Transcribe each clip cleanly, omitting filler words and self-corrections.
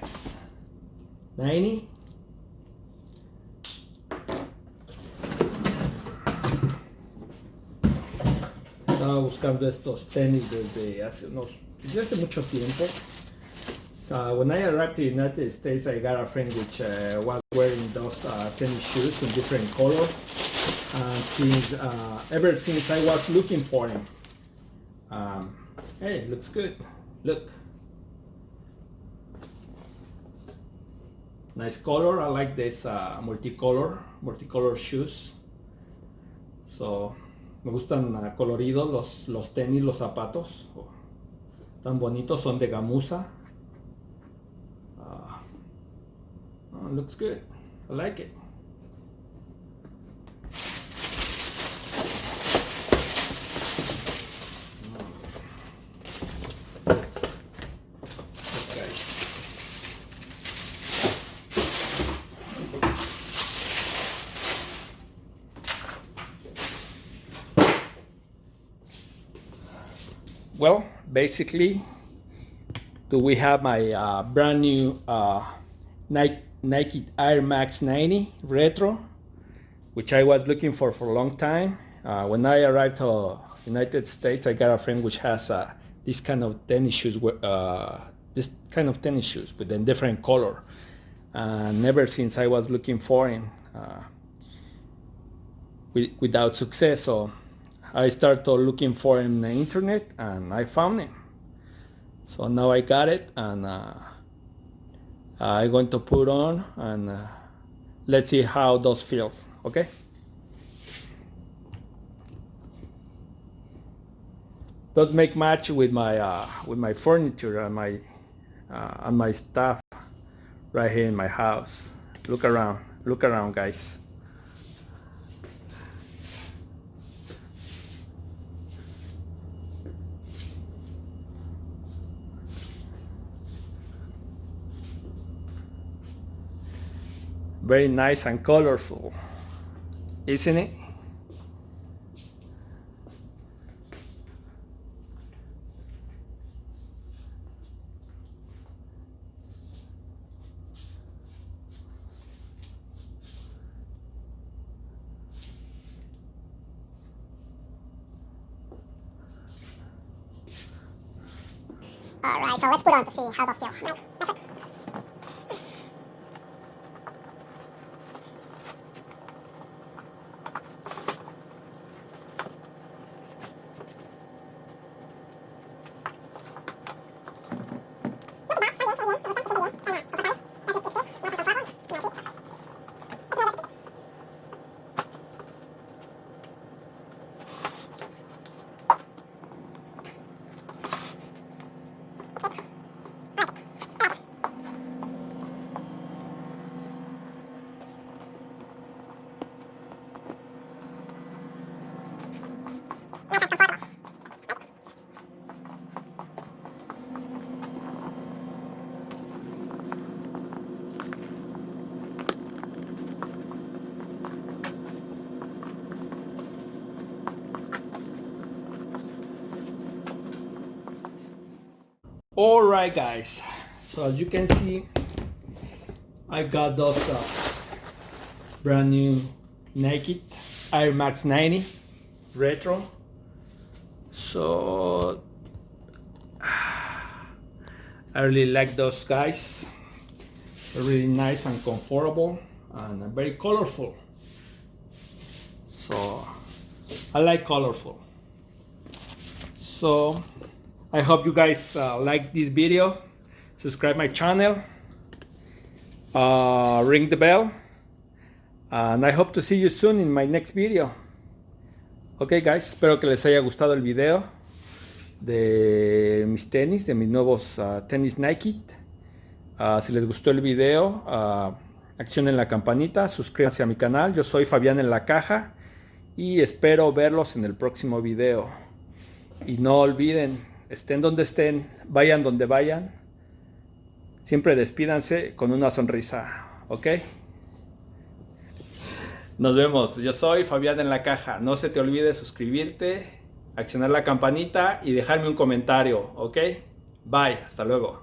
Max 90. Estaba buscando estos tenis desde hace mucho tiempo. So when I arrived to the United States, I got a friend which was wearing those tennis shoes in different colors. And ever since I was looking for him, hey, looks good. Look, nice color. I like this multicolor shoes. So me gustan coloridos los tenis, los zapatos. Tan bonitos, son de gamuza. Looks good. I like it. Well, basically, we have my brand new Nike Air Max 90 Retro, which I was looking for a long time. When I arrived to United States, I got a friend which has this kind of tennis shoes, with a different color. And ever since I was looking for him without success, so I started looking for him on the internet and I found him. So now I got it, and I'm going to put on, and let's see how those feel. Okay. Those make match with my furniture and my stuff right here in my house. Look around, guys. Very nice and colorful, isn't it? Alright, so let's put on to see how those feel. Alright, guys, so as you can see, I got those brand new Nike Air Max 90 Retro. So I really like those guys. They're really nice and comfortable and very colorful. So I like colorful. So I hope you guys like this video. Subscribe my channel, ring the bell, and I hope to see you soon in my next video. Ok, guys, espero que les haya gustado el video de mis tenis, de mis nuevos tenis Nike. Si les gustó el video, accionen la campanita, suscríbanse a mi canal. Yo soy Fabián en la Caja y espero verlos en el próximo video. Y no olviden, estén donde estén, vayan donde vayan, siempre despídanse con una sonrisa, ¿ok? Nos vemos. Yo soy Fabián en la Caja. No se te olvide suscribirte, accionar la campanita y dejarme un comentario, ¿ok? Bye, hasta luego.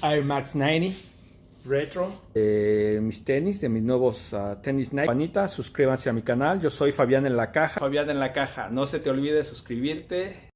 Air Max 90 Retro, mis tenis, de mis nuevos tenis Nike. Panita, suscríbanse a mi canal. Yo soy Fabián en la Caja. Fabián en la Caja. No se te olvide suscribirte